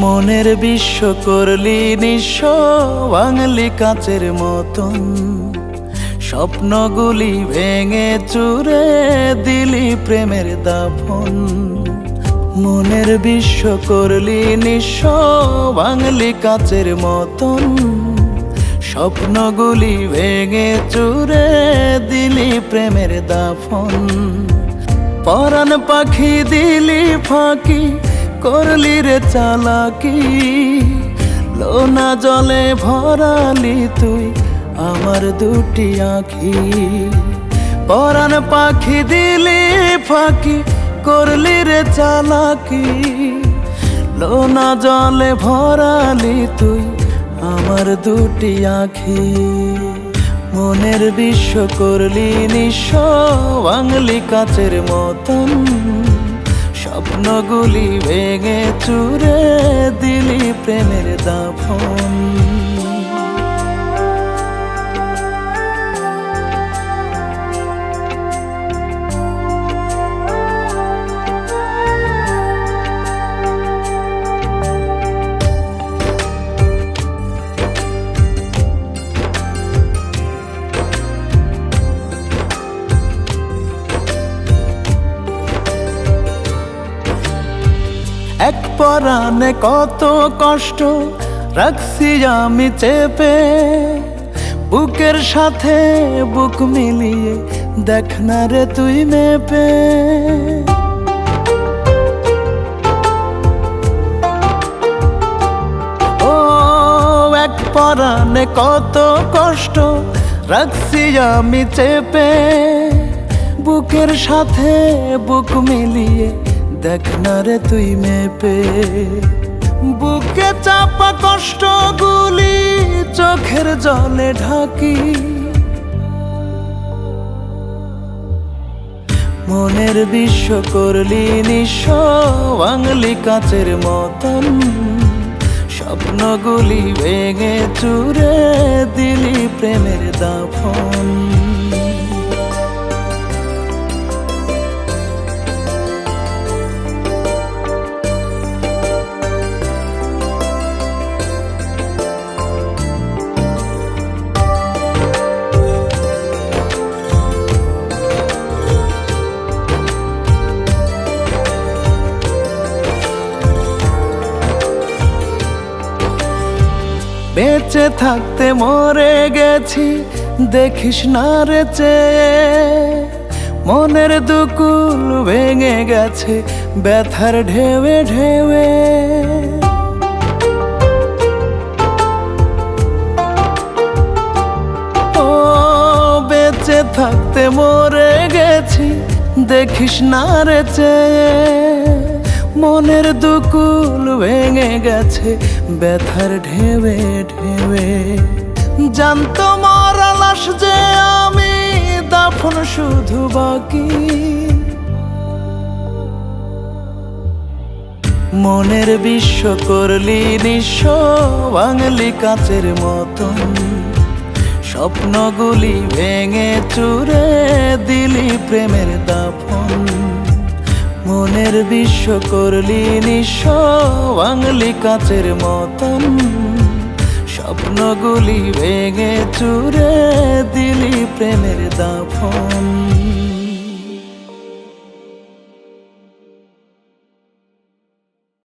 মনের বিশ্ব করলি নিঃস্ব, বাঙালি কাচের মতন। স্বপ্নগুলি ভেঙে চুরে দিলি প্রেমের দাফন। মনের বিশ্ব করলি নিঃস্ব, বাঙালি কাচের মতন। স্বপ্নগুলি ভেঙে চুরে দিলি প্রেমের দাফন। পরাণ পাখি দিলি ফাঁকি, করলি রে চালাকি। লোনা জলে ভরালি তুই আমার দুটি আঁখি। পরাণ পাখি দিলি ফাঁকি, করলি রে চালাকি। লোনা জলে ভরালি তুই আমার দুটি আঁখি। মনের বিশ্ব করলি নিঃস্ব, বাঙালি কাচের মতন। স্বপ্নগুলি ভেঙে চুরে দিলি প্রেমের দাফন। এক পরাণে কত কষ্ট রাখছি আমি চেপে। বুকের সাথে বুক মিলিয়ে দেখ না রে তুই মেপে। ও এক পরাণে কত কষ্ট রাখছি আমি চেপে। বুকের সাথে বুক মিলিয়ে দেখ না রে তুই মেপে। বুকে চাপা কষ্ট গুলি চোখের জলে ঢাকি। মনের বিশ্ব করলি নিঃস্ব, বাঙালি কাচের মতন। স্বপ্নগুলি ভেঙে চুরে দিলি প্রেমের দাফন। বেঁচে থাকতে মরে গেছি দেখিস না রে চেয়ে। মনের দুকুল ভেঙে গেছে ব্যথার ঢেউে ঢেউে। ও বেঁচে থাকতে মরে গেছি দেখিস না রে চেয়ে। মনের দুকুল ভেঙে গেছে ব্যথার ঢেউে ঢেউে। জানতো মরা লাশ যে আমি, দাফন শুধু বাকি। মনের বিশ্ব করলি নিঃস্ব, বাঙালি কাচের মতন। স্বপ্নগুলি ভেঙে চুরে দিলি প্রেমের দাফন। মনের বিশ্ব করলি নিঃস্ব, বাঙালি কাচের মতন। স্বপ্নগুলি ভেঙে চুরে দিলি প্রেমের দাফন।